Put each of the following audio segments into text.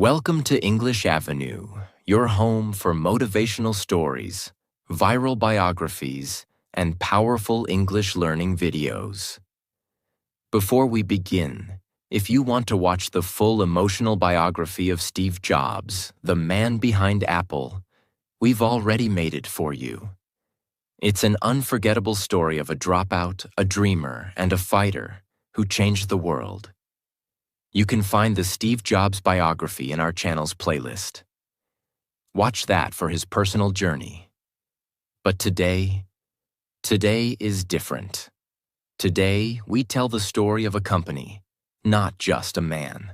Welcome to English Avenue, your home for motivational stories, viral biographies, and powerful English learning videos. Before we begin, if you want to watch the full emotional biography of Steve Jobs, the man behind Apple, we've already made it for you. It's an unforgettable story of a dropout, a dreamer, and a fighter who changed the world. You can find the Steve Jobs biography in our channel's playlist. Watch that for his personal journey. But today is different. Today, we tell the story of a company, not just a man.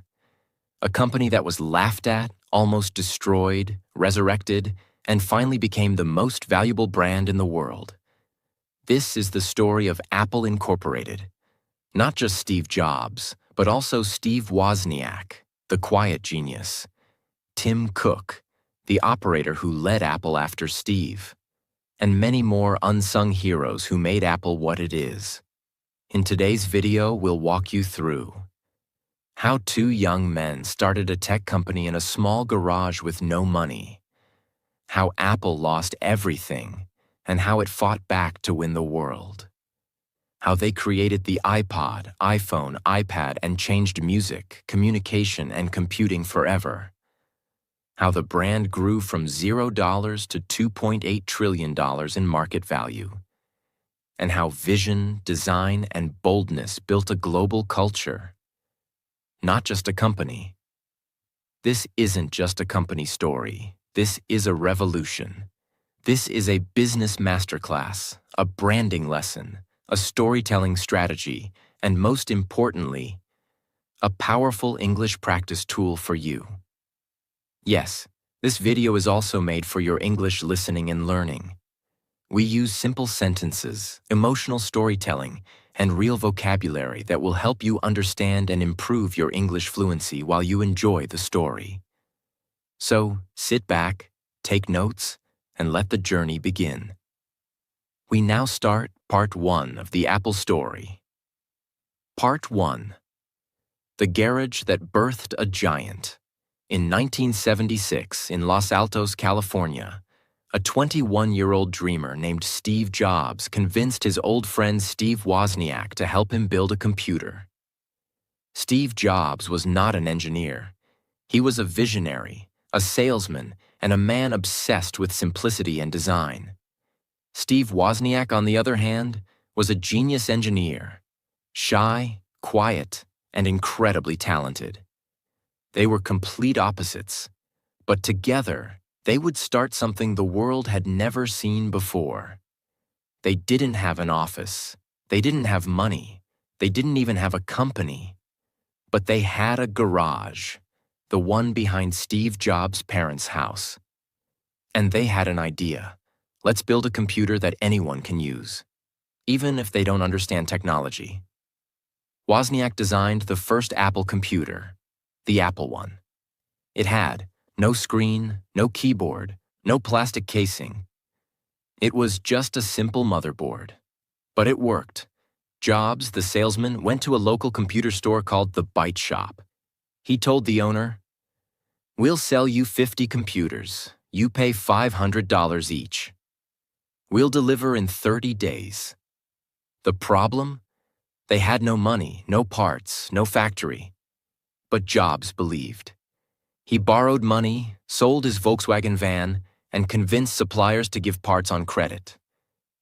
A company that was laughed at, almost destroyed, resurrected, and finally became the most valuable brand in the world. This is the story of Apple Incorporated. Not just Steve Jobs, but also Steve Wozniak, the quiet genius, Tim Cook, the operator who led Apple after Steve, and many more unsung heroes who made Apple what it is. In today's video, we'll walk you through how two young men started a tech company in a small garage with no money, how Apple lost everything, and how it fought back to win the world. How they created the iPod, iPhone, iPad, and changed music, communication, and computing forever. How the brand grew from $0 to $2.8 trillion in market value. And how vision, design, and boldness built a global culture. Not just a company. This isn't just a company story. This is a revolution. This is a business masterclass, a branding lesson, a storytelling strategy, and most importantly, a powerful English practice tool for you. Yes, this video is also made for your English listening and learning. We use simple sentences, emotional storytelling, and real vocabulary that will help you understand and improve your English fluency while you enjoy the story. So, sit back, take notes, and let the journey begin. We now start Part 1 of the Apple story. Part 1. The garage that birthed a giant. In 1976, in Los Altos, California, a 21-year-old dreamer named Steve Jobs convinced his old friend Steve Wozniak to help him build a computer. Steve Jobs was not an engineer. He was a visionary, a salesman, and a man obsessed with simplicity and design. Steve Wozniak, on the other hand, was a genius engineer, shy, quiet, and incredibly talented. They were complete opposites, but together they would start something the world had never seen before. They didn't have an office, they didn't have money, they didn't even have a company, but they had a garage, the one behind Steve Jobs' parents' house. And they had an idea. Let's build a computer that anyone can use, even if they don't understand technology. Wozniak designed the first Apple computer, the Apple I. It had no screen, no keyboard, no plastic casing. It was just a simple motherboard. But it worked. Jobs, the salesman, went to a local computer store called the Byte Shop. He told the owner, "We'll sell you 50 computers. You pay $500 each. We'll deliver in 30 days. The problem? They had no money, no parts, no factory. But Jobs believed. He borrowed money, sold his Volkswagen van, and convinced suppliers to give parts on credit.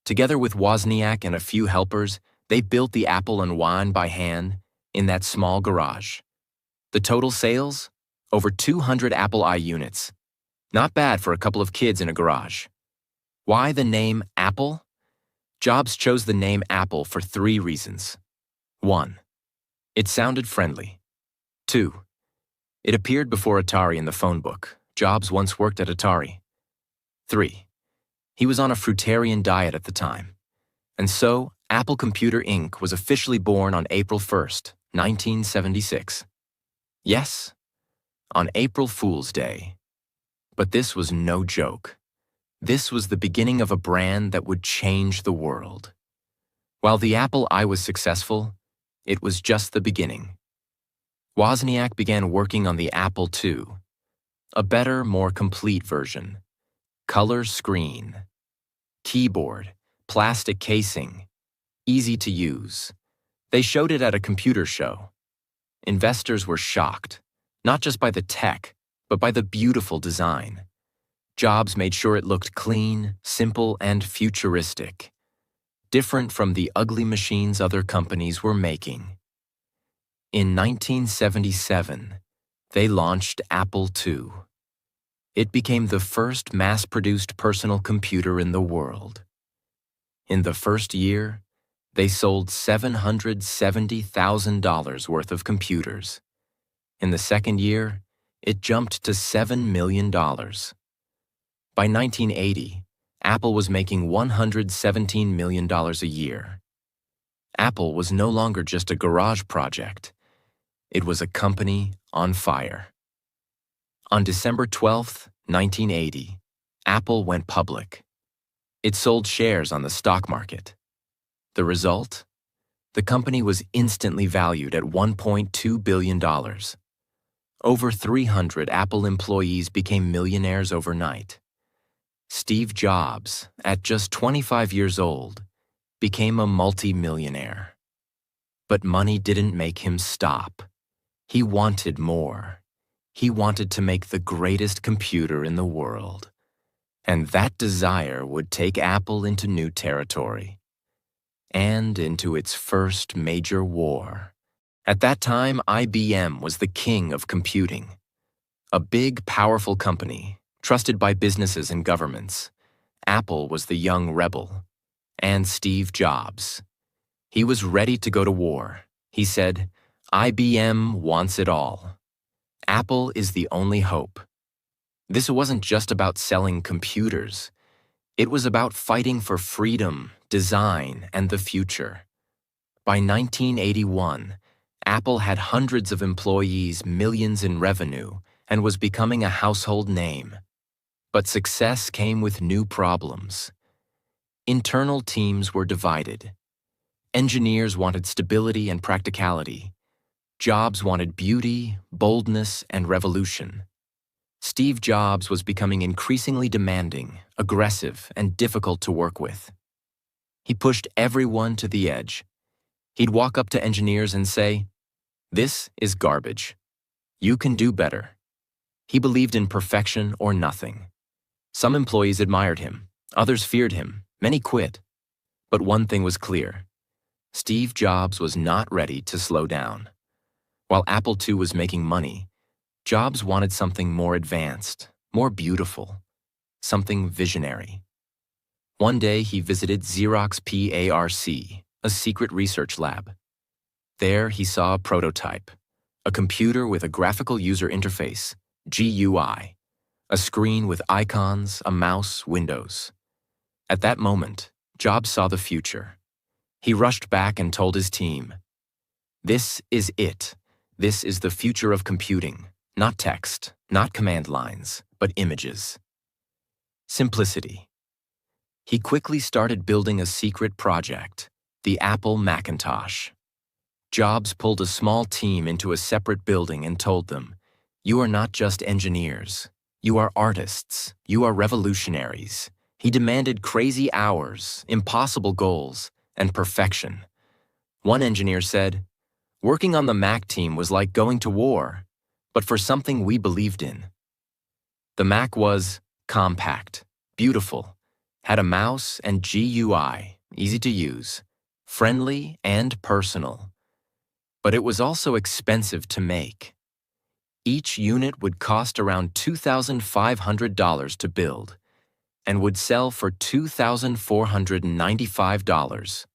Together with Wozniak and a few helpers, they built the Apple I by hand in that small garage. The total sales? Over 200 Apple I units. Not bad for a couple of kids in a garage. Why the name Apple? Jobs chose the name Apple for 3 reasons. 1. It sounded friendly. 2. It appeared before Atari in the phone book. Jobs once worked at Atari. 3. He was on a fruitarian diet at the time. And so, Apple Computer Inc. was officially born on April 1st, 1976. Yes, on April Fool's Day. But this was no joke. This was the beginning of a brand that would change the world. While the Apple I was successful, it was just the beginning. Wozniak began working on the Apple II, A better, more complete version. Color screen. Keyboard. Plastic casing. Easy to use. They showed it at a computer show. Investors were shocked, not just by the tech, but by the beautiful design. Jobs made sure it looked clean, simple, and futuristic, different from the ugly machines other companies were making. In 1977, they launched Apple II. It became the first mass-produced personal computer in the world. In the first year, they sold $770,000 worth of computers. In the second year, it jumped to $7 million. By 1980, Apple was making $117 million a year. Apple was no longer just a garage project. It was a company on fire. On December 12, 1980, Apple went public. It sold shares on the stock market. The result? The company was instantly valued at $1.2 billion. Over 300 Apple employees became millionaires overnight. Steve Jobs, at just 25 years old, became a multi-millionaire. But money didn't make him stop. He wanted more. He wanted to make the greatest computer in the world. And that desire would take Apple into new territory. And into its first major war. At that time, IBM was the king of computing. A big, powerful company, trusted by businesses and governments. Apple was the young rebel. And Steve Jobs. He was ready to go to war. He said, IBM wants it all. Apple is the only hope. This wasn't just about selling computers. It was about fighting for freedom, design, and the future. By 1981, Apple had hundreds of employees, millions in revenue, and was becoming a household name. But success came with new problems. Internal teams were divided. Engineers wanted stability and practicality. Jobs wanted beauty, boldness, and revolution. Steve Jobs was becoming increasingly demanding, aggressive, and difficult to work with. He pushed everyone to the edge. He'd walk up to engineers and say, "This is garbage. You can do better." He believed in perfection or nothing. Some employees admired him, others feared him, many quit. But one thing was clear. Steve Jobs was not ready to slow down. While Apple II was making money, Jobs wanted something more advanced, more beautiful, something visionary. One day he visited Xerox PARC, a secret research lab. There he saw a prototype, a computer with a graphical user interface, GUI, a screen with icons, a mouse, windows. At that moment, Jobs saw the future. He rushed back and told his team, "This is it. This is the future of computing, not text, not command lines, but images." Simplicity. He quickly started building a secret project, the Apple Macintosh. Jobs pulled a small team into a separate building and told them, "You are not just engineers. You are artists. You are revolutionaries." He demanded crazy hours, impossible goals, and perfection. One engineer said, "Working on the Mac team was like going to war, but for something we believed in." The Mac was compact, beautiful, had a mouse and GUI, easy to use, friendly and personal. But it was also expensive to make. Each unit would cost around $2,500 to build and would sell for $2,495,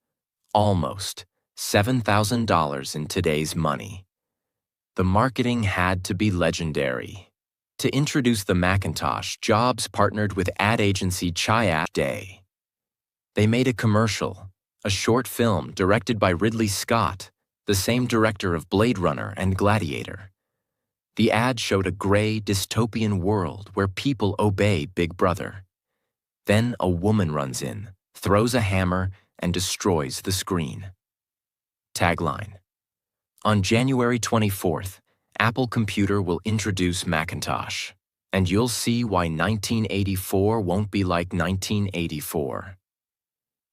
almost $7,000 in today's money. The marketing had to be legendary. To introduce the Macintosh, Jobs partnered with ad agency Chiat Day. They made a commercial, a short film directed by Ridley Scott, the same director of Blade Runner and Gladiator. The ad showed a gray, dystopian world where people obey Big Brother. Then a woman runs in, throws a hammer, and destroys the screen. Tagline: On January 24th, Apple Computer will introduce Macintosh. And you'll see why 1984 won't be like 1984.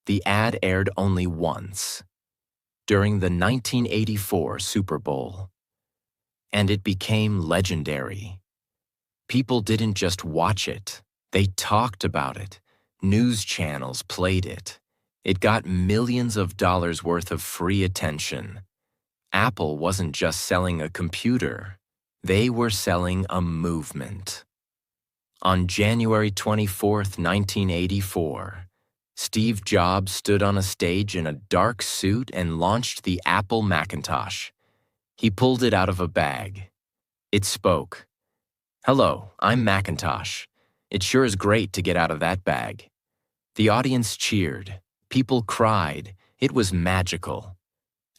The ad aired only once, during the 1984 Super Bowl. And it became legendary. People didn't just watch it, they talked about it. News channels played it. It got millions of dollars worth of free attention. Apple wasn't just selling a computer, they were selling a movement. On January 24, 1984, Steve Jobs stood on a stage in a dark suit and launched the Apple Macintosh. He pulled it out of a bag. It spoke. "Hello, I'm Macintosh. It sure is great to get out of that bag." The audience cheered. People cried. It was magical.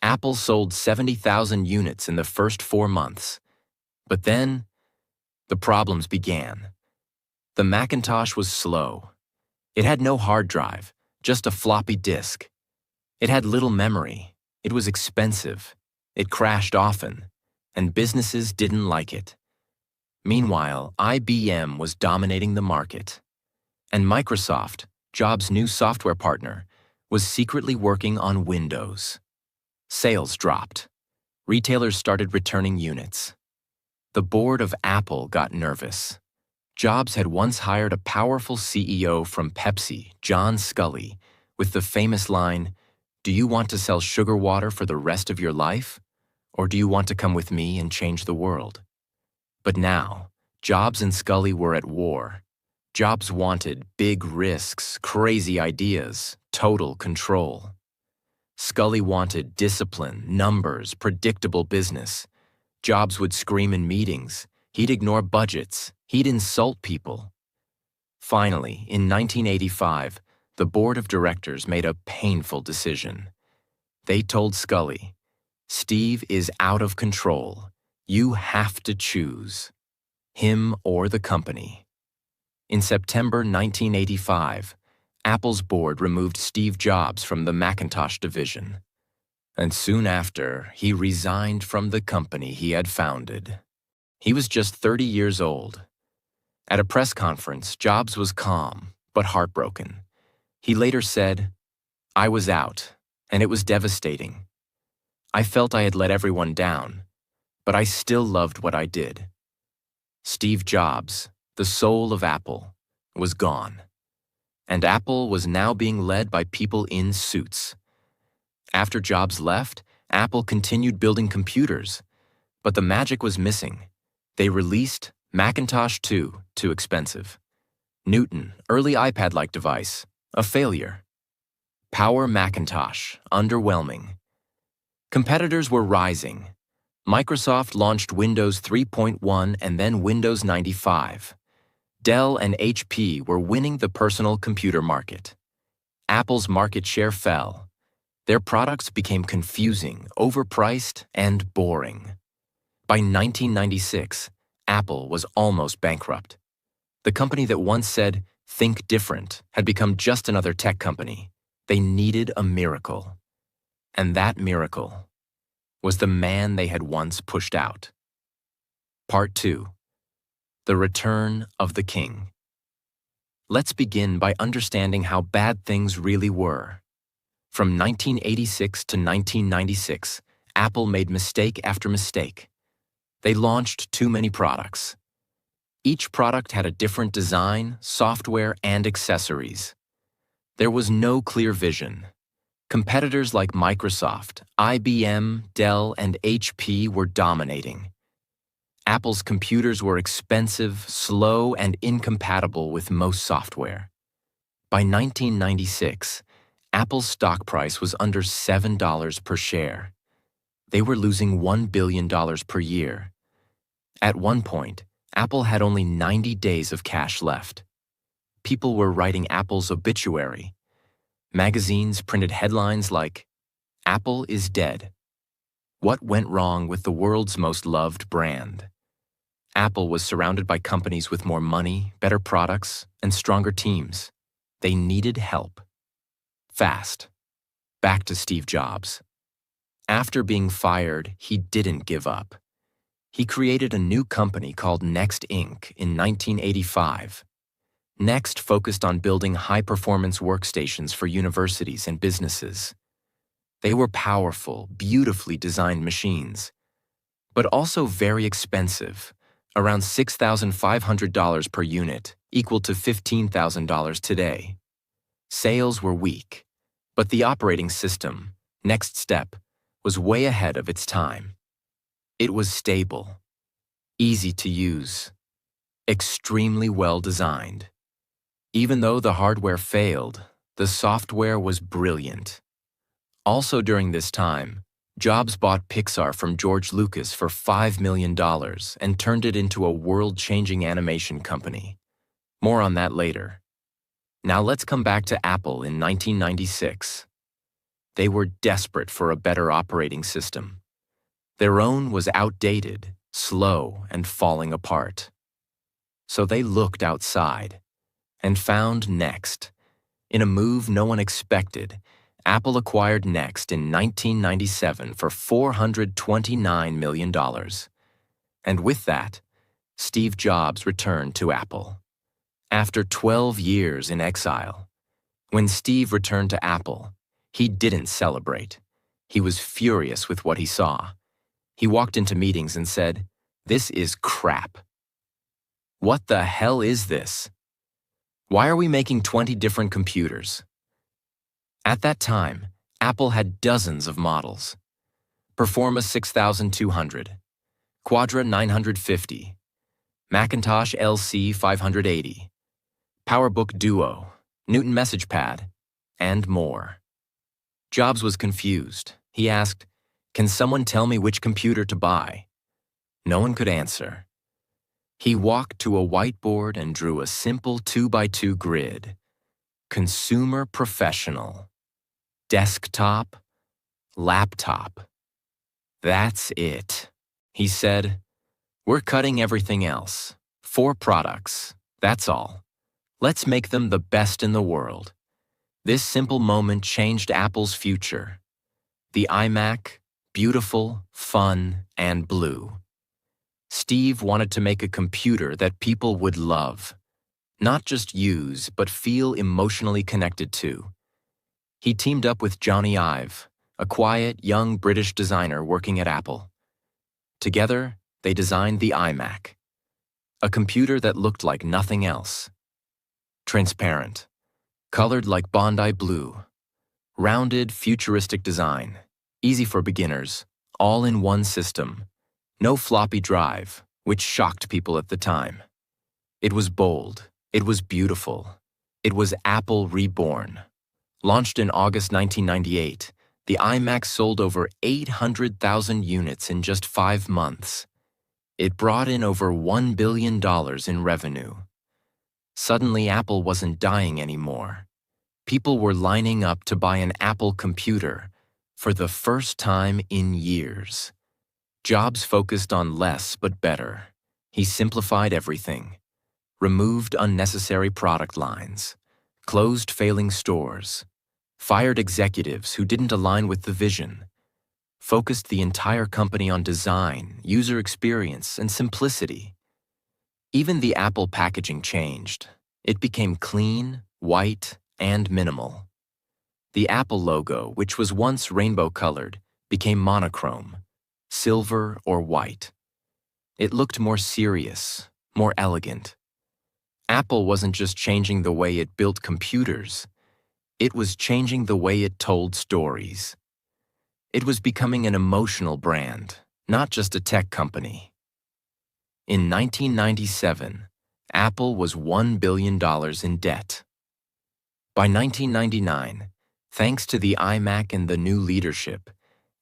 Apple sold 70,000 units in the first 4 months. But then, the problems began. The Macintosh was slow. It had no hard drive, just a floppy disk. It had little memory. It was expensive. It crashed often, and businesses didn't like it. Meanwhile, IBM was dominating the market. And Microsoft, Jobs' new software partner, was secretly working on Windows. Sales dropped. Retailers started returning units. The board of Apple got nervous. Jobs had once hired a powerful CEO from Pepsi, John Scully, with the famous line, "Do you want to sell sugar water for the rest of your life? Or do you want to come with me and change the world?" But now, Jobs and Scully were at war. Jobs wanted big risks, crazy ideas, total control. Scully wanted discipline, numbers, predictable business. Jobs would scream in meetings. He'd ignore budgets. He'd insult people. Finally, in 1985, the board of directors made a painful decision. They told Scully, "Steve is out of control. You have to choose him or the company." In September 1985, Apple's board removed Steve Jobs from the Macintosh division. And soon after, he resigned from the company he had founded. He was just 30 years old. At a press conference, Jobs was calm, but heartbroken. He later said, "I was out, and it was devastating. I felt I had let everyone down, but I still loved what I did." Steve Jobs, the soul of Apple, was gone. And Apple was now being led by people in suits. After Jobs left, Apple continued building computers, but the magic was missing. They released Macintosh 2, too expensive. Newton, early iPad-like device, a failure. Power Macintosh, underwhelming. Competitors were rising. Microsoft launched Windows 3.1 and then Windows 95. Dell and HP were winning the personal computer market. Apple's market share fell. Their products became confusing, overpriced, and boring. By 1996, Apple was almost bankrupt. The company that once said, "Think different," had become just another tech company. They needed a miracle. And that miracle was the man they had once pushed out. Part 2. The Return of the King. Let's begin by understanding how bad things really were. From 1986 to 1996, Apple made mistake after mistake. They launched too many products. Each product had a different design, software, and accessories. There was no clear vision. Competitors like Microsoft, IBM, Dell, and HP were dominating. Apple's computers were expensive, slow, and incompatible with most software. By 1996, Apple's stock price was under $7 per share. They were losing $1 billion per year. At one point, Apple had only 90 days of cash left. People were writing Apple's obituary. Magazines printed headlines like, "Apple is dead. What went wrong with the world's most loved brand?" Apple was surrounded by companies with more money, better products, and stronger teams. They needed help. Fast. Back to Steve Jobs. After being fired, he didn't give up. He created a new company called Next Inc. in 1985. Next focused on building high-performance workstations for universities and businesses. They were powerful, beautifully designed machines, but also very expensive, around $6,500 per unit, equal to $15,000 today. Sales were weak, but the operating system, Next Step, was way ahead of its time. It was stable, easy to use, extremely well designed. Even though the hardware failed, the software was brilliant. Also during this time, Jobs bought Pixar from George Lucas for $5 million and turned it into a world-changing animation company. More on that later. Now let's come back to Apple in 1996. They were desperate for a better operating system. Their own was outdated, slow, and falling apart. So they looked outside and found Next. In a move no one expected, Apple acquired Next in 1997 for $429 million. And with that, Steve Jobs returned to Apple. After 12 years in exile, when Steve returned to Apple, he didn't celebrate. He was furious with what he saw. He walked into meetings and said, "This is crap. What the hell is this? Why are we making 20 different computers?" At that time, Apple had dozens of models. Performa 6200, Quadra 950, Macintosh LC 580, PowerBook Duo, Newton Message Pad, and more. Jobs was confused. He asked, "Can someone tell me which computer to buy?" No one could answer. He walked to a whiteboard and drew a simple 2x2 grid. Consumer Professional. Desktop. Laptop. "That's it," he said. "We're cutting everything else. 4 products. That's all. Let's make them the best in the world." This simple moment changed Apple's future. The iMac, beautiful, fun, and blue. Steve wanted to make a computer that people would love, not just use, but feel emotionally connected to. He teamed up with Johnny Ive, a quiet, young British designer working at Apple. Together, they designed the iMac, a computer that looked like nothing else. Transparent, colored like Bondi blue, rounded, futuristic design, easy for beginners, all in one system. No floppy drive, which shocked people at the time. It was bold. It was beautiful. It was Apple reborn. Launched in August 1998, the iMac sold over 800,000 units in just 5 months. It brought in over $1 billion in revenue. Suddenly, Apple wasn't dying anymore. People were lining up to buy an Apple computer for the first time in years. Jobs focused on less but better. He simplified everything, removed unnecessary product lines, closed failing stores, fired executives who didn't align with the vision, focused the entire company on design, user experience, and simplicity. Even the Apple packaging changed. It became clean, white, and minimal. The Apple logo, which was once rainbow-colored, became monochrome, silver or white. It looked more serious, more elegant. Apple wasn't just changing the way it built computers, it was changing the way it told stories. It was becoming an emotional brand, not just a tech company. In 1997, Apple was $1 billion in debt. By 1999, thanks to the iMac and the new leadership,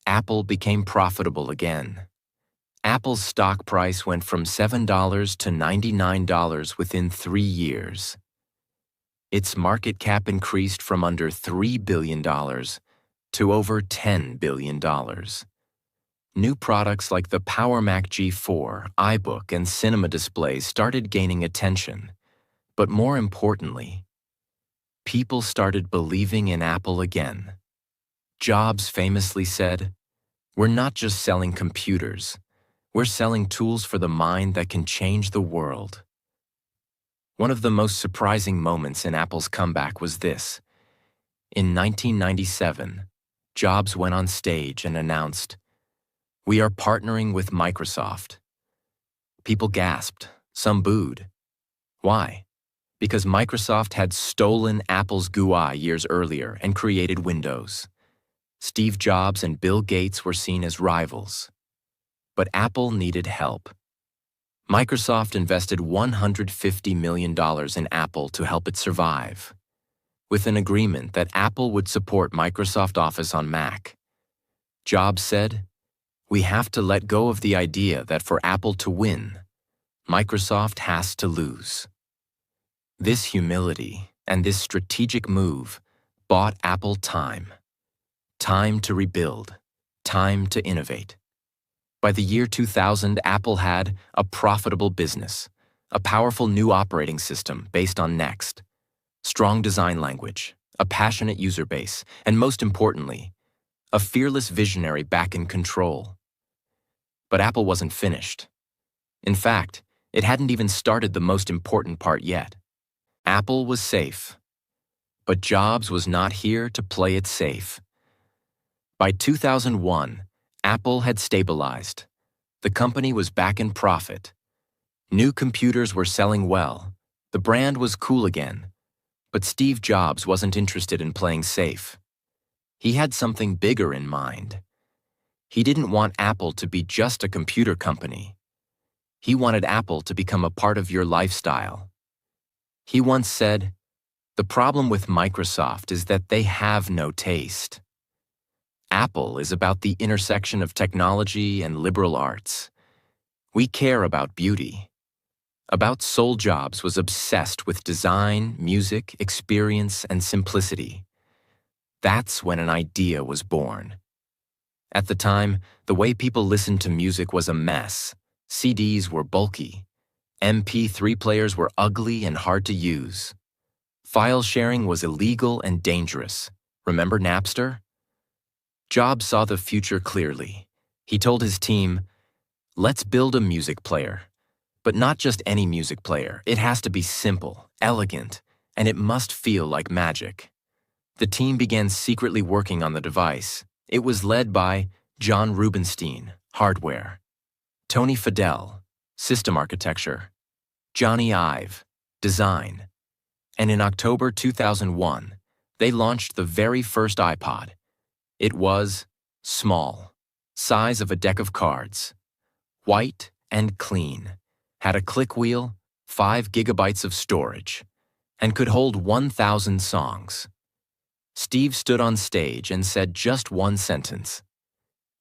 Apple became profitable again. Apple's stock price went from $7 to $99 within 3 years. Its market cap increased from under $3 billion to over $10 billion. New products like the Power Mac G4, iBook, and Cinema displays started gaining attention. But more importantly, people started believing in Apple again. Jobs famously said, "We're not just selling computers. We're selling tools for the mind that can change the world. One of the most surprising moments in Apple's comeback was this. In 1997, Jobs went on stage and announced, "We are partnering with Microsoft." People gasped, some booed. Why? Because Microsoft had stolen Apple's GUI years earlier and created Windows. Steve Jobs and Bill Gates were seen as rivals. But Apple needed help. Microsoft invested $150 million in Apple to help it survive, with an agreement that Apple would support Microsoft Office on Mac. Jobs said, "We have to let go of the idea that for Apple to win, Microsoft has to lose." This humility and this strategic move bought Apple time. Time to rebuild, time to innovate. By the year 2000, Apple had a profitable business, a powerful new operating system based on Next, strong design language, a passionate user base, and most importantly, a fearless visionary back in control. But Apple wasn't finished. In fact, it hadn't even started the most important part yet. Apple was safe, but Jobs was not here to play it safe. By 2001, Apple had stabilized. The company was back in profit. New computers were selling well. The brand was cool again. But Steve Jobs wasn't interested in playing safe. He had something bigger in mind. He didn't want Apple to be just a computer company. He wanted Apple to become a part of your lifestyle. He once said, "The problem with Microsoft is that they have no taste." Apple is about the intersection of technology and liberal arts. We care about beauty. About Soul Jobs was obsessed with design, music, experience, and simplicity. That's when an idea was born. At the time, the way people listened to music was a mess. CDs were bulky. MP3 players were ugly and hard to use. File sharing was illegal and dangerous. Remember Napster? Jobs saw the future clearly. He told his team, "Let's build a music player. But not just any music player. It has to be simple, elegant, and it must feel like magic." The team began secretly working on the device. It was led by John Rubinstein, hardware; Tony Fadell, system architecture; Johnny Ive, design. And in October 2001, they launched the very first iPod. It was small, size of a deck of cards, white and clean, had a click wheel, 5 gigabytes of storage, and could hold 1,000 songs. Steve stood on stage and said just one sentence.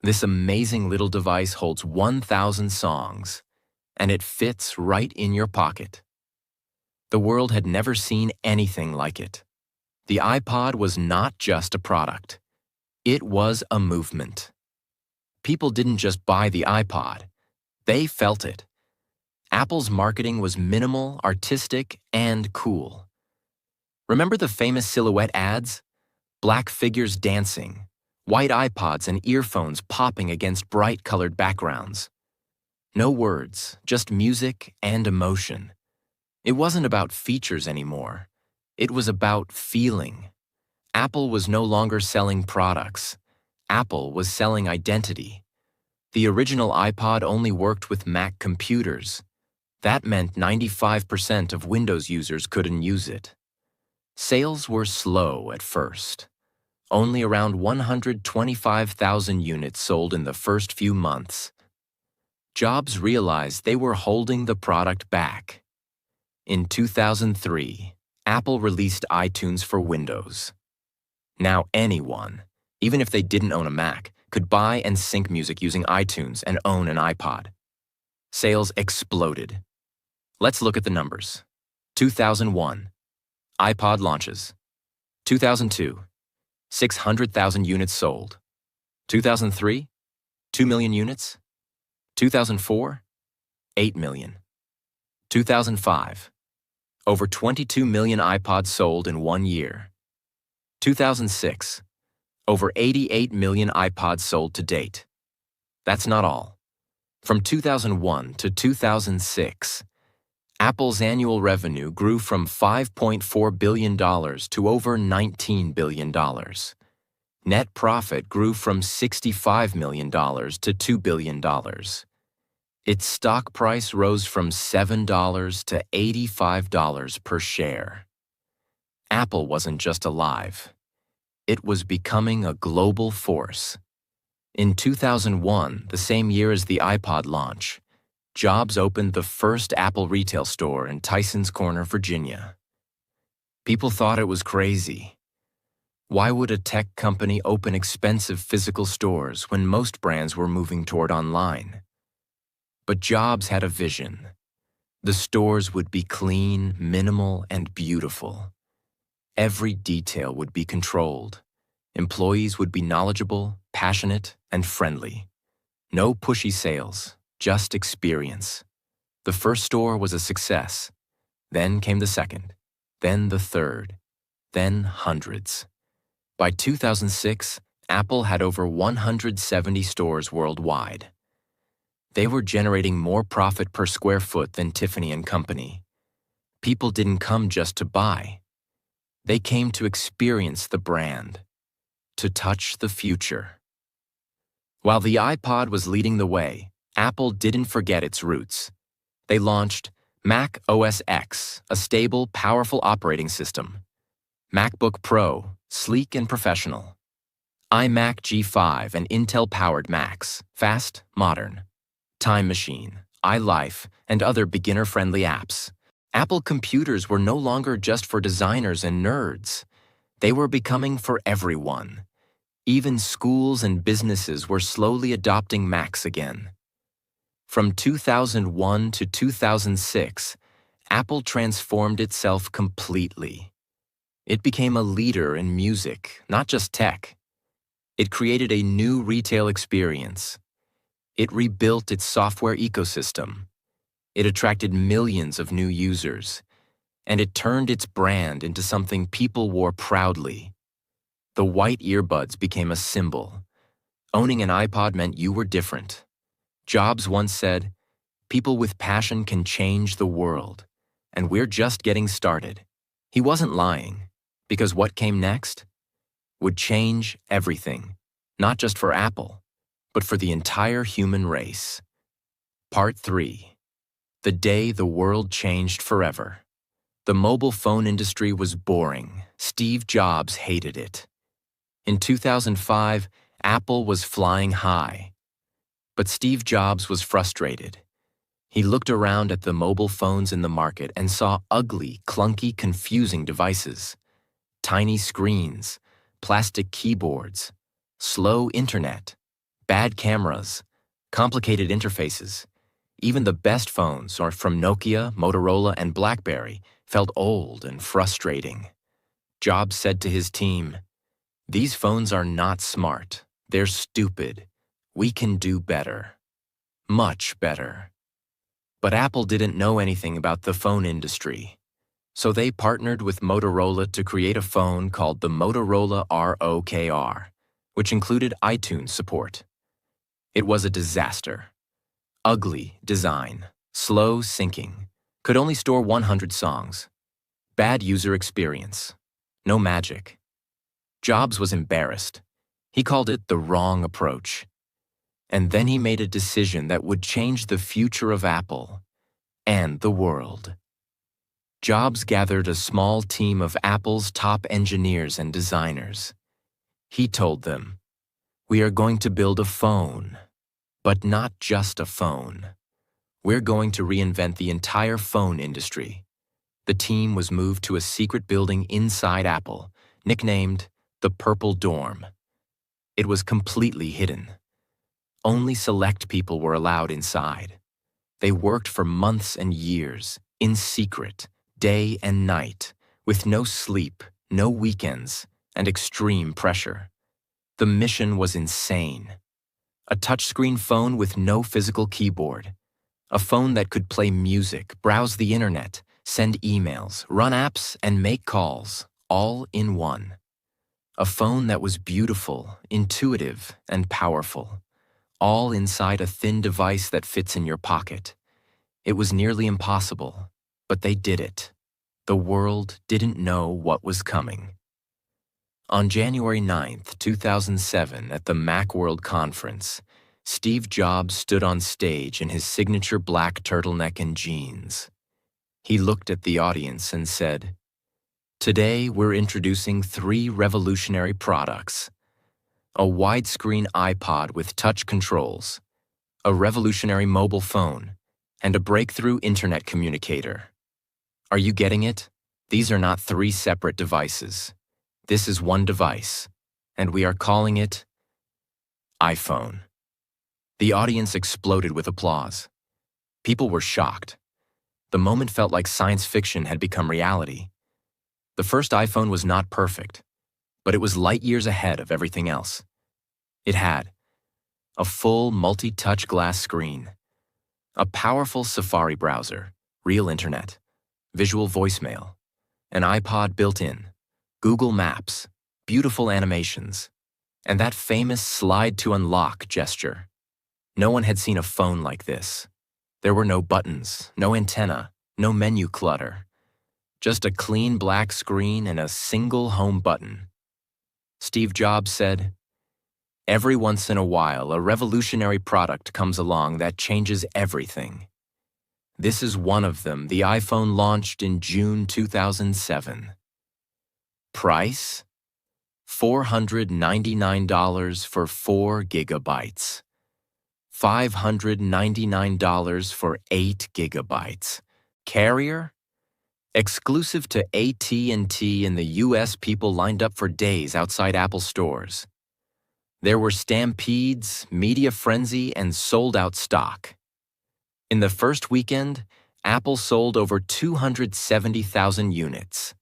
"This amazing little device holds 1,000 songs, and it fits right in your pocket." The world had never seen anything like it. The iPod was not just a product. It was a movement. People didn't just buy the iPod. They felt it. Apple's marketing was minimal, artistic, and cool. Remember the famous silhouette ads? Black figures dancing, white iPods and earphones popping against bright-colored backgrounds. No words, just music and emotion. It wasn't about features anymore. It was about feeling. Apple was no longer selling products. Apple was selling identity. The original iPod only worked with Mac computers. That meant 95% of Windows users couldn't use it. Sales were slow at first. Only around 125,000 units sold in the first few months. Jobs realized they were holding the product back. In 2003, Apple released iTunes for Windows. Now anyone, even if they didn't own a Mac, could buy and sync music using iTunes and own an iPod. Sales exploded. Let's look at the numbers. 2001, iPod launches. 2002, 600,000 units sold. 2003, 2 million units. 2004, 8 million. 2005, over 22 million iPods sold in 1 year. 2006, over 88 million iPods sold to date. That's not all. From 2001 to 2006, Apple's annual revenue grew from $5.4 billion to over $19 billion. Net profit grew from $65 million to $2 billion. Its stock price rose from $7 to $85 per share. Apple wasn't just alive. It was becoming a global force. In 2001, the same year as the iPod launch, Jobs opened the first Apple retail store in Tysons Corner, Virginia. People thought it was crazy. Why would a tech company open expensive physical stores when most brands were moving toward online? But Jobs had a vision. The stores would be clean, minimal, and beautiful. Every detail would be controlled. Employees would be knowledgeable, passionate, and friendly. No pushy sales, just experience. The first store was a success. Then came the second, then the third, then hundreds. By 2006, Apple had over 170 stores worldwide. They were generating more profit per square foot than Tiffany & Company. People didn't come just to buy. They came to experience the brand, to touch the future. While the iPod was leading the way, Apple didn't forget its roots. They launched Mac OS X, a stable, powerful operating system. MacBook Pro, sleek and professional. iMac G5 and Intel-powered Macs, fast, modern. Time Machine, iLife, and other beginner-friendly apps. Apple computers were no longer just for designers and nerds. They were becoming for everyone. Even schools and businesses were slowly adopting Macs again. From 2001 to 2006, Apple transformed itself completely. It became a leader in music, not just tech. It created a new retail experience. It rebuilt its software ecosystem. It attracted millions of new users. And it turned its brand into something people wore proudly. The white earbuds became a symbol. Owning an iPod meant you were different. Jobs once said, "People with passion can change the world, and we're just getting started." He wasn't lying, because what came next would change everything, not just for Apple, but for the entire human race. Part 3. The day the world changed forever. The mobile phone industry was boring. Steve Jobs hated it. In 2005, Apple was flying high. But Steve Jobs was frustrated. He looked around at the mobile phones in the market and saw ugly, clunky, confusing devices. Tiny screens, plastic keyboards, slow internet, bad cameras, complicated interfaces. Even the best phones, or from Nokia, Motorola, and BlackBerry, felt old and frustrating. Jobs said to his team, "These phones are not smart. They're stupid. We can do better. Much better." But Apple didn't know anything about the phone industry. So they partnered with Motorola to create a phone called the Motorola ROKR, which included iTunes support. It was a disaster. Ugly design, slow syncing, could only store 100 songs. Bad user experience, no magic. Jobs was embarrassed. He called it the wrong approach. And then he made a decision that would change the future of Apple and the world. Jobs gathered a small team of Apple's top engineers and designers. He told them, "We are going to build a phone, but not just a phone. We're going to reinvent the entire phone industry." The team was moved to a secret building inside Apple, nicknamed the Purple Dorm. It was completely hidden. Only select people were allowed inside. They worked for months and years, in secret, day and night, with no sleep, no weekends, and extreme pressure. The mission was insane. A touchscreen phone with no physical keyboard. A phone that could play music, browse the internet, send emails, run apps, and make calls, all in one. A phone that was beautiful, intuitive, and powerful, all inside a thin device that fits in your pocket. It was nearly impossible, but they did it. The world didn't know what was coming. On January 9th, 2007, at the Macworld Conference, Steve Jobs stood on stage in his signature black turtleneck and jeans. He looked at the audience and said, "Today we're introducing 3 revolutionary products: a widescreen iPod with touch controls, a revolutionary mobile phone, and a breakthrough internet communicator. Are you getting it? These are not 3 separate devices. This is one device, and we are calling it iPhone." The audience exploded with applause. People were shocked. The moment felt like science fiction had become reality. The first iPhone was not perfect, but it was light years ahead of everything else. It had a full multi-touch glass screen, a powerful Safari browser, real internet, visual voicemail, an iPod built in, Google Maps, beautiful animations, and that famous slide to unlock gesture. No one had seen a phone like this. There were no buttons, no antenna, no menu clutter. Just a clean black screen and a single home button. Steve Jobs said, "Every once in a while, a revolutionary product comes along that changes everything. This is one of them. The iPhone launched in June 2007. Price? $499 for 4 gigabytes. $599 for 8 gigabytes. Carrier? Exclusive to AT&T in the US. People lined up for days outside Apple stores. There were stampedes, media frenzy, and sold-out stock. In the first weekend, Apple sold over 270,000 units.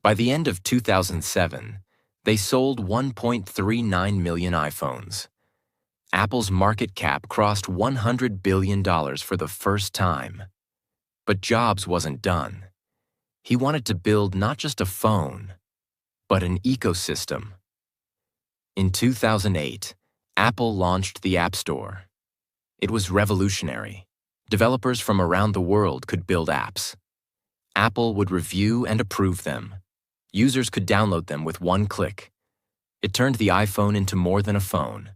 By the end of 2007, they sold 1.39 million iPhones. Apple's market cap crossed $100 billion for the first time. But Jobs wasn't done. He wanted to build not just a phone, but an ecosystem. In 2008, Apple launched the App Store. It was revolutionary. Developers from around the world could build apps. Apple would review and approve them. Users could download them with one click. It turned the iPhone into more than a phone.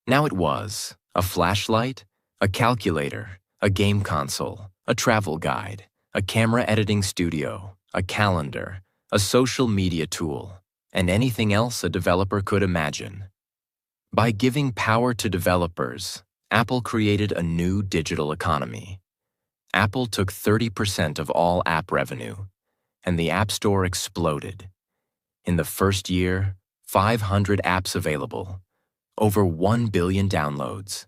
Now it was a flashlight, a calculator, a game console, a travel guide, a camera editing studio, a calendar, a social media tool, and anything else a developer could imagine. By giving power to developers, Apple created a new digital economy. Apple took 30% of all app revenue, and the App Store exploded. In the first year, 500 apps available, over 1 billion downloads.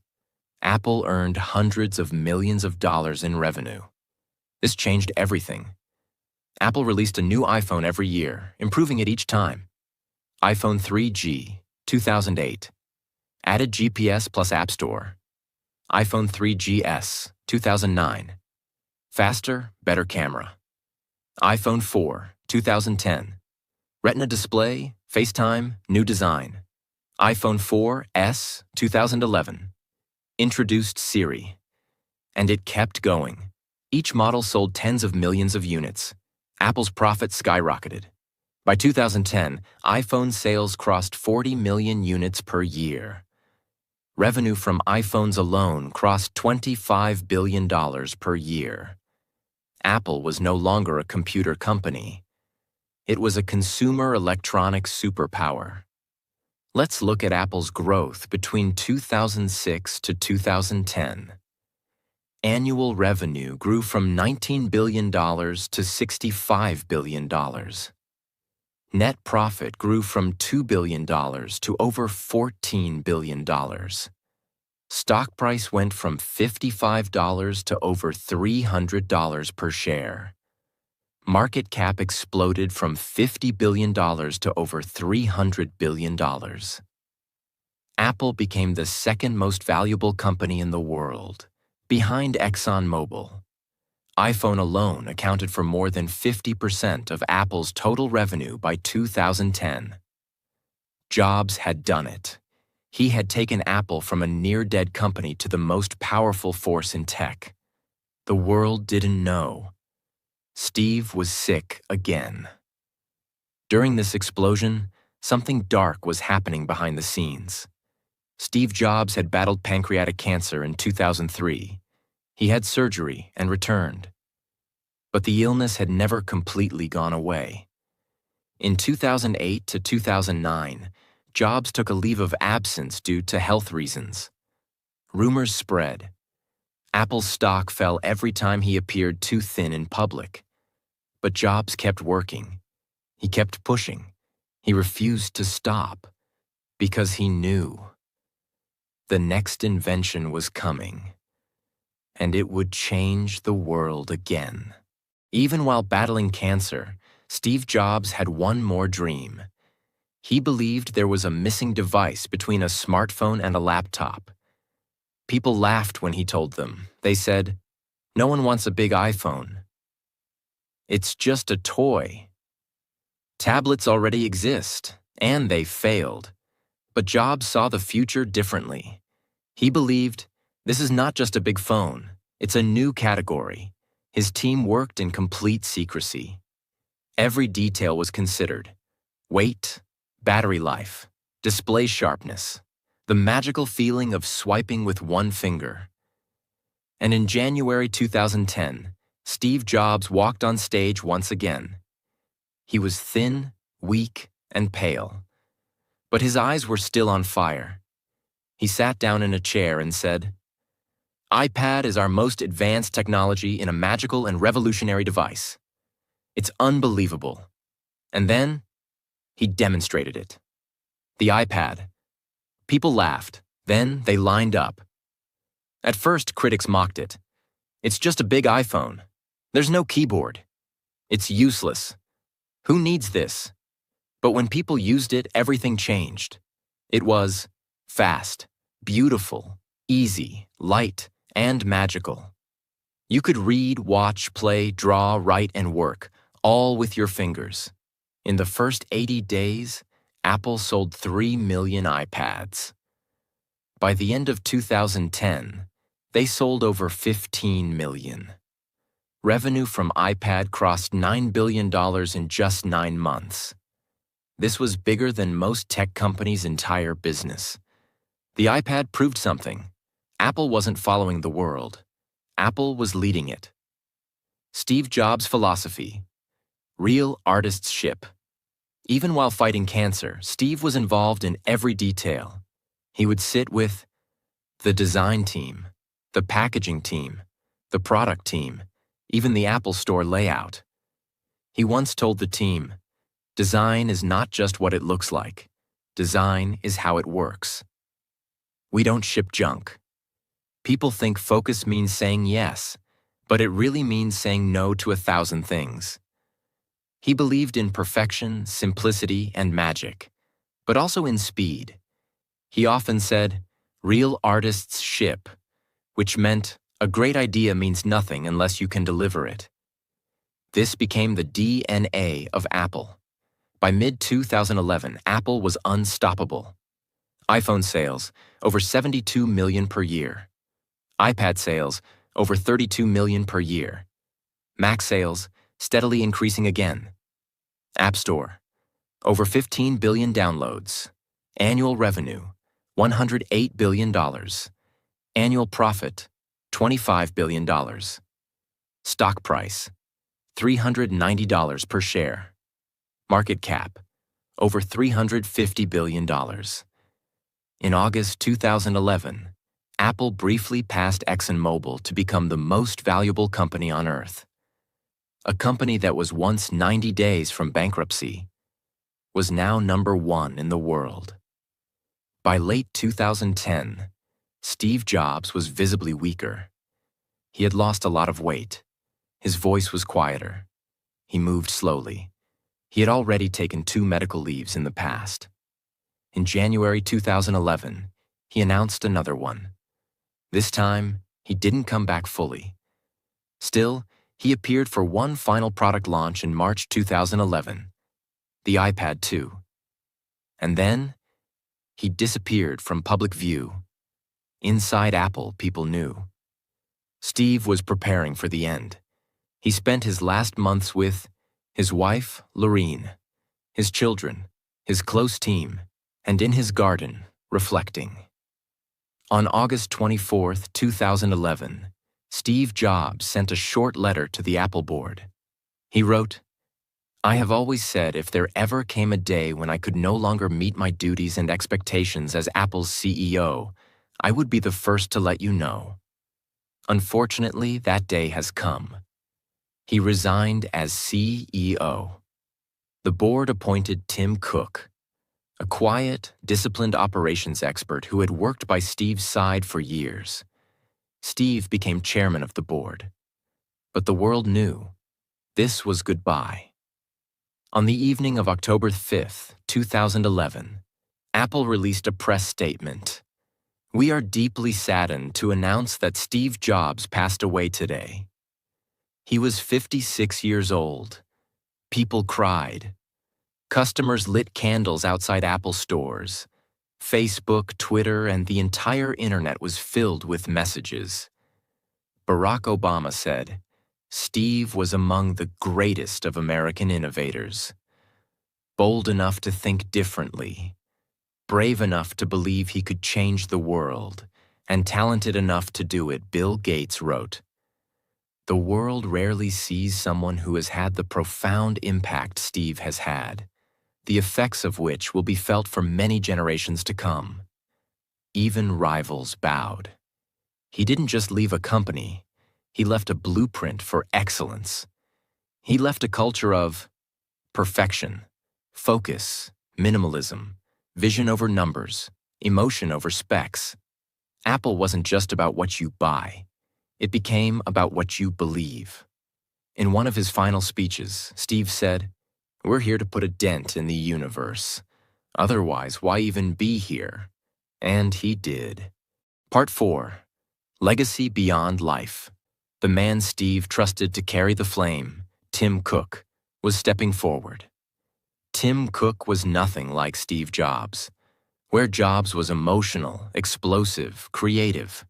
Apple earned hundreds of millions of dollars in revenue. This changed everything. Apple released a new iPhone every year, improving it each time. iPhone 3G, 2008. Added GPS plus App Store. iPhone 3GS, 2009. Faster, better camera. iPhone 4, 2010. Retina display, FaceTime, new design. iPhone 4S, 2011. Introduced Siri. And it kept going. Each model sold tens of millions of units. Apple's profits skyrocketed. By 2010, iPhone sales crossed 40 million units per year. Revenue from iPhones alone crossed $25 billion per year. Apple was no longer a computer company. It was a consumer electronics superpower. Let's look at Apple's growth between 2006 to 2010. Annual revenue grew from $19 billion to $65 billion. Net profit grew from $2 billion to over $14 billion. Stock price went from $55 to over $300 per share. Market cap exploded from $50 billion to over $300 billion. Apple became the second most valuable company in the world, behind ExxonMobil. iPhone alone accounted for more than 50% of Apple's total revenue by 2010. Jobs had done it. He had taken Apple from a near-dead company to the most powerful force in tech. The world didn't know. Steve was sick again. During this explosion, something dark was happening behind the scenes. Steve Jobs had battled pancreatic cancer in 2003. He had surgery and returned. But the illness had never completely gone away. In 2008 to 2009, Jobs took a leave of absence due to health reasons. Rumors spread. Apple's stock fell every time he appeared too thin in public. But Jobs kept working. He kept pushing. He refused to stop because he knew the next invention was coming, and it would change the world again. Even while battling cancer, Steve Jobs had one more dream. He believed there was a missing device between a smartphone and a laptop. People laughed when he told them. They said, "No one wants a big iPhone. It's just a toy." Tablets already exist, and they failed. But Jobs saw the future differently. He believed, this is not just a big phone, it's a new category. His team worked in complete secrecy. Every detail was considered: weight, battery life, display sharpness, the magical feeling of swiping with one finger. And in January 2010, Steve Jobs walked on stage once again. He was thin, weak, and pale, but his eyes were still on fire. He sat down in a chair and said, "iPad is our most advanced technology in a magical and revolutionary device. It's unbelievable." And then, he demonstrated it. The iPad. People laughed. Then they lined up. At first, critics mocked it. "It's just a big iPhone. There's no keyboard. It's useless. Who needs this?" But when people used it, everything changed. It was fast, beautiful, easy, light, and magical. You could read, watch, play, draw, write, and work, all with your fingers. In the first 80 days, Apple sold 3 million iPads. By the end of 2010, they sold over 15 million. Revenue from iPad crossed $9 billion in just 9 months. This was bigger than most tech companies' entire business. The iPad proved something. Apple wasn't following the world. Apple was leading it. Steve Jobs' philosophy: real artists ship. Even while fighting cancer, Steve was involved in every detail. He would sit with the design team, the packaging team, the product team, even the Apple Store layout. He once told the team, "Design is not just what it looks like. Design is how it works." We don't ship junk. People think focus means saying yes, but it really means saying no to 1,000 things. He believed in perfection, simplicity, and magic, but also in speed. He often said, "Real artists ship," which meant a great idea means nothing unless you can deliver it. This became the DNA of Apple. By mid-2011, Apple was unstoppable. iPhone sales, over 72 million per year. iPad sales, over 32 million per year. Mac sales, steadily increasing again. App Store, over 15 billion downloads. Annual revenue, $108 billion. Annual profit, $25 billion. Stock price, $390 per share. Market cap, over $350 billion. In August 2011, Apple briefly passed ExxonMobil to become the most valuable company on Earth. A company that was once 90 days from bankruptcy was now #1 in the world. By late 2010, Steve Jobs was visibly weaker. He had lost a lot of weight. His voice was quieter. He moved slowly. He had already taken 2 medical leaves in the past. In January 2011, he announced another one. This time, he didn't come back fully. Still, he appeared for one final product launch in March 2011, the iPad 2. And then, He disappeared from public view. Inside Apple, people knew. Steve was preparing for the end. He spent his last months with his wife, Lorene, his children, his close team, and in his garden, reflecting. On August 24, 2011, Steve Jobs sent a short letter to the Apple board. He wrote, "I have always said if there ever came a day when I could no longer meet my duties and expectations as Apple's CEO, I would be the first to let you know. Unfortunately, that day has come." He resigned as CEO. The board appointed Tim Cook, a quiet, disciplined operations expert who had worked by Steve's side for years. Steve became chairman of the board. But the world knew. This was goodbye. On the evening of October 5, 2011, Apple released a press statement. "We are deeply saddened to announce that Steve Jobs passed away today. He was 56 years old. People cried. Customers lit candles outside Apple stores. Facebook, Twitter, and the entire internet was filled with messages. Barack Obama said, 'Steve was among the greatest of American innovators. Bold enough to think differently, brave enough to believe he could change the world, and talented enough to do it,' Bill Gates wrote. The world rarely sees someone who has had the profound impact Steve has had, the effects of which will be felt for many generations to come. Even rivals bowed. He didn't just leave a company, he left a blueprint for excellence. He left a culture of perfection, focus, minimalism, vision over numbers, emotion over specs. Apple wasn't just about what you buy. It became about what you believe. In one of his final speeches, Steve said, "We're here to put a dent in the universe. Otherwise, why even be here?" And he did. Part 4. Legacy Beyond Life. The man Steve trusted to carry the flame, Tim Cook, was stepping forward. Tim Cook was nothing like Steve Jobs. Where Jobs was emotional, explosive, creative,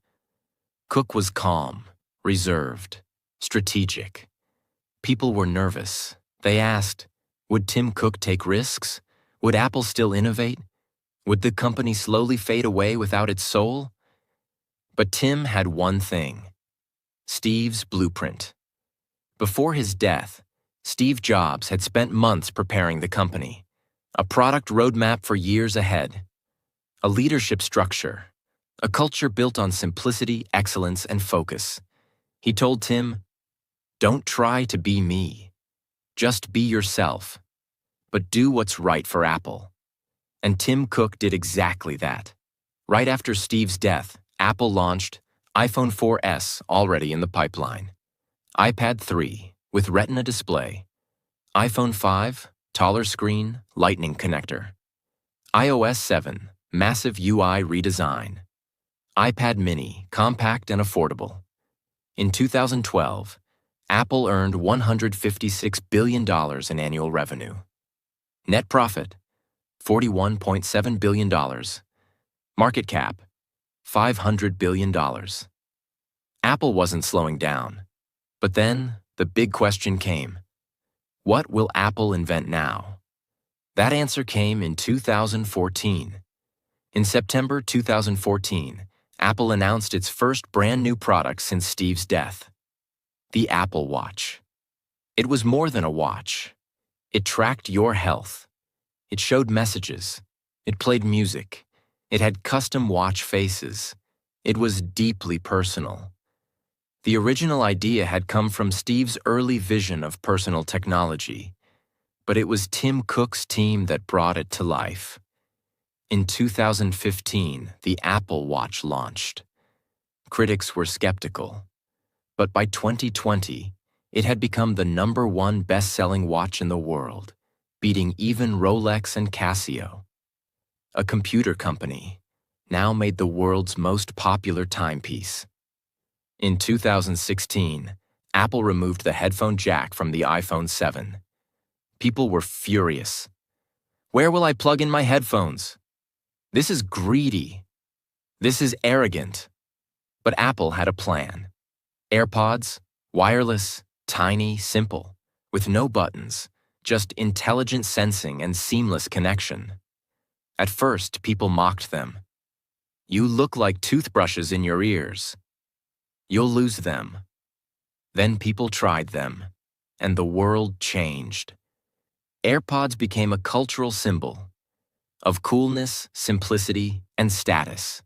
Cook was calm, reserved, strategic. People were nervous. They asked, would Tim Cook take risks? Would Apple still innovate? Would the company slowly fade away without its soul? But Tim had one thing: Steve's blueprint. Before his death, Steve Jobs had spent months preparing the company, a product roadmap for years ahead, a leadership structure, a culture built on simplicity, excellence, and focus. He told Tim, "Don't try to be me. Just be yourself. But do what's right for Apple." And Tim Cook did exactly that. Right after Steve's death, Apple launched iPhone 4S, already in the pipeline, iPad 3 with Retina display, iPhone 5, taller screen, Lightning connector, iOS 7, massive UI redesign, iPad mini, compact and affordable. In 2012, Apple earned $156 billion in annual revenue. Net profit, $41.7 billion. Market cap, $500 billion. Apple wasn't slowing down. But then, the big question came. What will Apple invent now? That answer came in 2014. In September 2014, Apple announced its first brand new product since Steve's death: the Apple Watch. It was more than a watch. It tracked your health. It showed messages. It played music. It had custom watch faces. It was deeply personal. The original idea had come from Steve's early vision of personal technology, but it was Tim Cook's team that brought it to life. In 2015, the Apple Watch launched. Critics were skeptical, but by 2020, it had become the #1 best-selling watch in the world, beating even Rolex and Casio. A computer company now made the world's most popular timepiece. In 2016, Apple removed the headphone jack from the iPhone 7. People were furious. Where will I plug in my headphones? This is greedy. This is arrogant. But Apple had a plan. AirPods, wireless, tiny, simple, with no buttons, just intelligent sensing and seamless connection. At first, people mocked them. You look like toothbrushes in your ears. You'll lose them. Then people tried them, and the world changed. AirPods became a cultural symbol of coolness, simplicity, and status.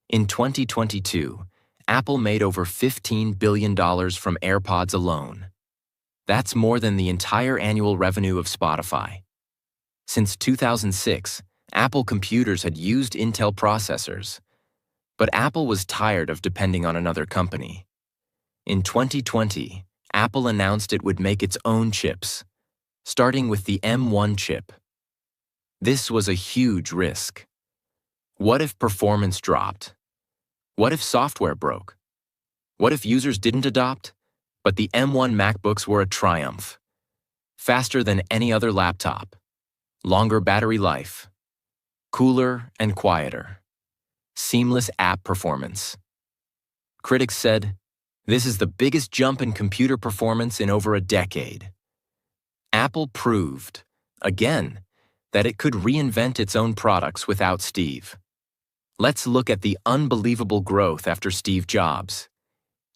In 2022, Apple made over $15 billion from AirPods alone. That's more than the entire annual revenue of Spotify. Since 2006, Apple computers had used Intel processors, but Apple was tired of depending on another company. In 2020, Apple announced it would make its own chips, starting with the M1 chip. This was a huge risk. What if performance dropped? What if software broke? What if users didn't adopt? But the M1 MacBooks were a triumph. Faster than any other laptop. Longer battery life. Cooler and quieter. Seamless app performance. Critics said, "This is the biggest jump in computer performance in over a decade." Apple proved, again, that it could reinvent its own products without Steve. Let's look at the unbelievable growth after Steve Jobs.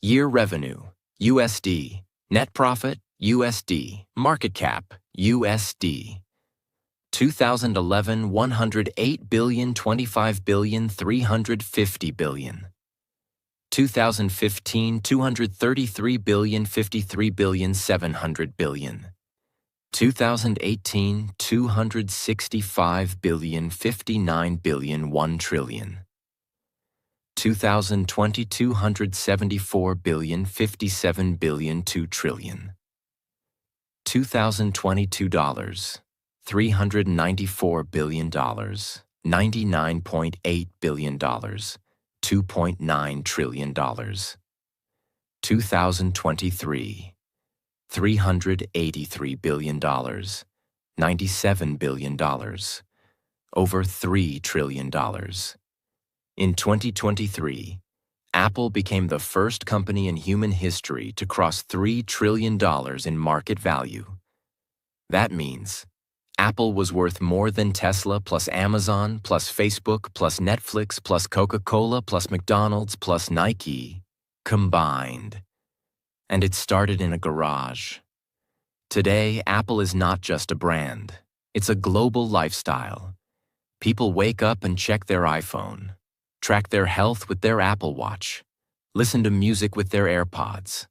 Year revenue, USD. Net profit, USD. Market cap, USD. 2011, 108 billion, 25 billion, 350 billion. 2015, 233 billion, 53 billion, 700 billion. 2018, 265 billion, 59 billion, 1 trillion. 2020, 274 billion, 57 billion, 2 trillion. 2022 dollars, $394 billion, $99.8 billion, $2.9 trillion. 2023, $383 billion, $97 billion, over $3 trillion. In 2023, Apple became the first company in human history to cross $3 trillion in market value. That means Apple was worth more than Tesla plus Amazon plus Facebook plus Netflix plus Coca-Cola plus McDonald's plus Nike combined. And it started in a garage. Today, Apple is not just a brand. It's a global lifestyle. People wake up and check their iPhone, track their health with their Apple Watch, listen to music with their AirPods,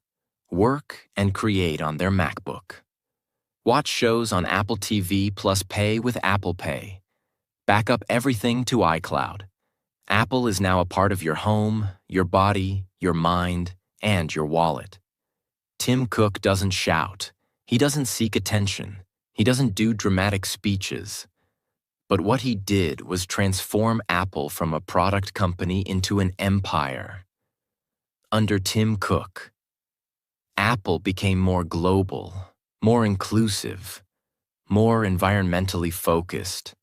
work and create on their MacBook. Watch shows on Apple TV plus pay with Apple Pay. Back up everything to iCloud. Apple is now a part of your home, your body, your mind, and your wallet. Tim Cook doesn't shout. He doesn't seek attention. He doesn't do dramatic speeches. But what he did was transform Apple from a product company into an empire. Under Tim Cook, Apple became more global, more inclusive, more environmentally focused,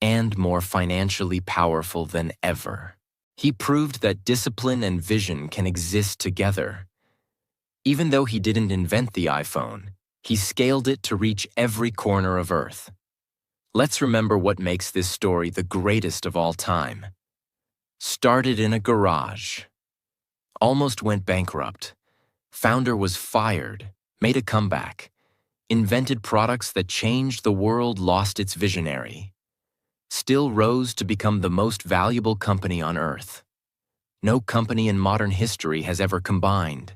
and more financially powerful than ever. He proved that discipline and vision can exist together. Even though he didn't invent the iPhone, he scaled it to reach every corner of Earth. Let's remember what makes this story the greatest of all time. Started in a garage. Almost went bankrupt. Founder was fired, made a comeback. Invented products that changed the world, lost its visionary. Still rose to become the most valuable company on Earth. No company in modern history has ever combined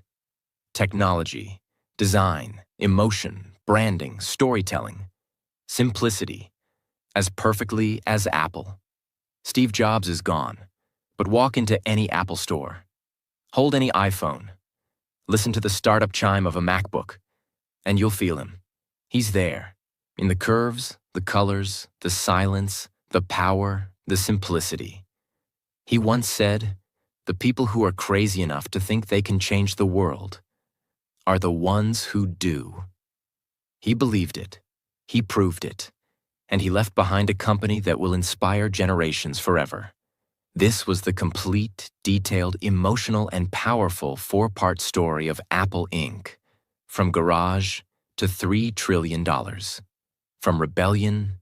technology, design, emotion, branding, storytelling, simplicity, as perfectly as Apple. Steve Jobs is gone, but walk into any Apple store. Hold any iPhone. Listen to the startup chime of a MacBook, and you'll feel him. He's there, in the curves, the colors, the silence, the power, the simplicity. He once said, "The people who are crazy enough to think they can change the world are the ones who do." He believed it. He proved it. and he left behind a company that will inspire generations forever. This was the complete, detailed, emotional, and powerful four-part story of Apple Inc., from garage to $3 trillion, from rebellion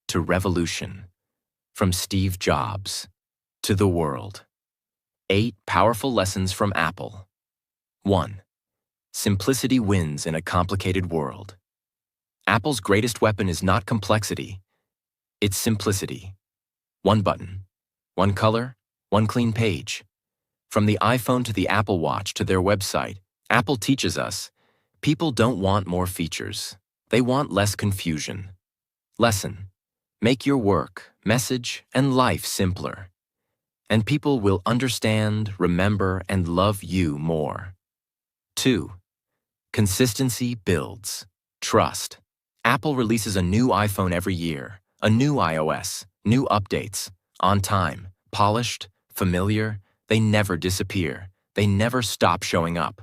to revolution, from Steve Jobs to the world. 8 powerful lessons from Apple. 1. Simplicity wins in a complicated world. Apple's greatest weapon is not complexity, it's simplicity. One button, one color, one clean page. From the iPhone to the Apple Watch to their website, Apple teaches us, people don't want more features. They want less confusion. Lesson: make your work, message, and life simpler. And people will understand, remember, and love you more. 2. Consistency builds trust. Apple releases a new iPhone every year, a new iOS, new updates, on time, polished, familiar. They never disappear. They never stop showing up.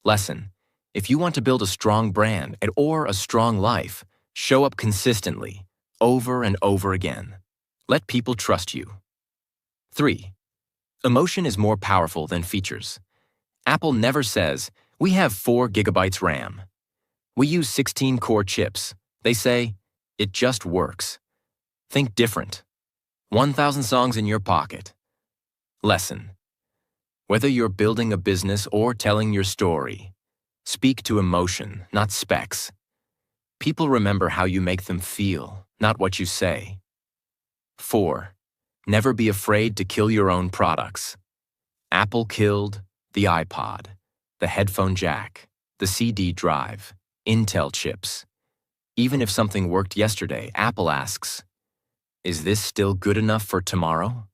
Lesson: if you want to build a strong brand or a strong life, show up consistently, over and over again. Let people trust you. 3. Emotion is more powerful than features. Apple never says, we have 4 gigabytes RAM. We use 16 core chips. They say, it just works. Think different. 1,000 songs in your pocket. Lesson: whether you're building a business or telling your story, speak to emotion, not specs. People remember how you make them feel, not what you say. 4. Never be afraid to kill your own products. Apple killed the iPod, the headphone jack, the CD drive, Intel chips. Even if something worked yesterday, Apple asks, is this still good enough for tomorrow?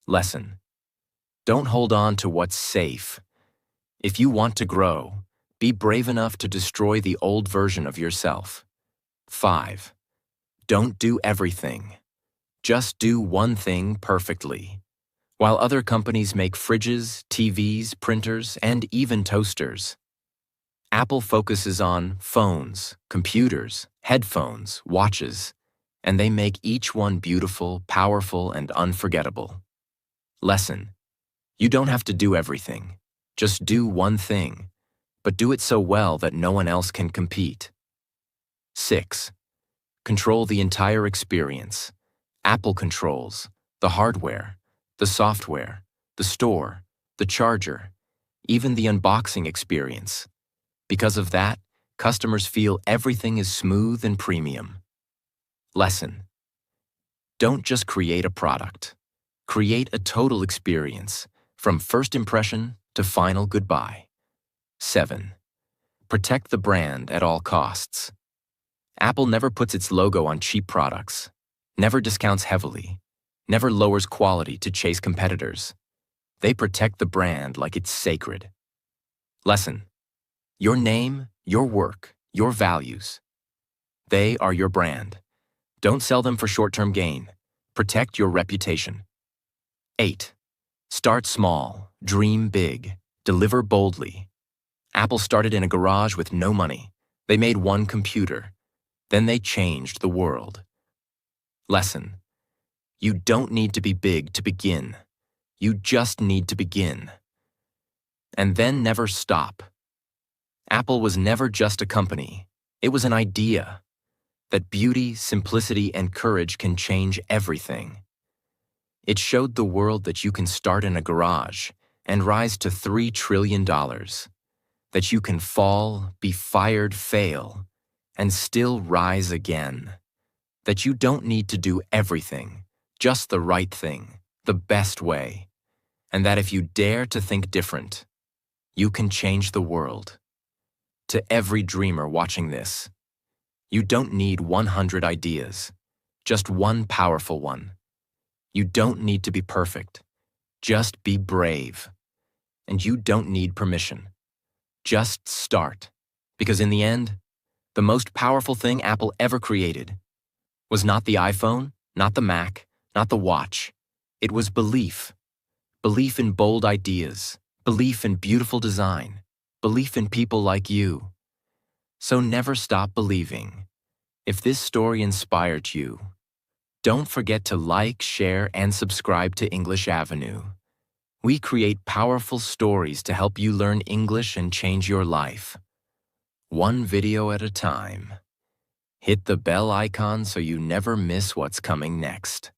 Lesson: don't hold on to what's safe. If you want to grow, be brave enough to destroy the old version of yourself. 5. Don't do everything. Just do one thing perfectly. While other companies make fridges, TVs, printers, and even toasters, Apple focuses on phones, computers, headphones, watches, and they make each one beautiful, powerful, and unforgettable. Lesson: you don't have to do everything. Just do one thing, but do it so well that no one else can compete. 6. Control the entire experience. Apple controls the hardware, the software, the store, the charger, even the unboxing experience. Because of that, customers feel everything is smooth and premium. Lesson: don't just create a product. Create a total experience, from first impression to final goodbye. 7. Protect the brand at all costs. Apple never puts its logo on cheap products, never discounts heavily, never lowers quality to chase competitors. They protect the brand like it's sacred. Lesson: your name, your work, your values. They are your brand. Don't sell them for short-term gain. Protect your reputation. 8. Start small, dream big, deliver boldly. Apple started in a garage with no money. They made one computer. Then they changed the world. Lesson: you don't need to be big to begin. You just need to begin. And then never stop. Apple was never just a company. It was an idea that beauty, simplicity, and courage can change everything. It showed the world that you can start in a garage and rise to $3 trillion, that you can fall, be fired, fail, and still rise again, that you don't need to do everything, just the right thing, the best way, and that if you dare to think different, you can change the world. To every dreamer watching this, you don't need 100 ideas, just one powerful one. You don't need to be perfect, just be brave. And you don't need permission. Just start, because in the end, the most powerful thing Apple ever created was not the iPhone, not the Mac, not the watch. It was belief. Belief in bold ideas, belief in beautiful design, belief in people like you. So never stop believing. If this story inspired you, don't forget to like, share, and subscribe to English Avenue. We create powerful stories to help you learn English and change your life. One video at a time. Hit the bell icon so you never miss what's coming next.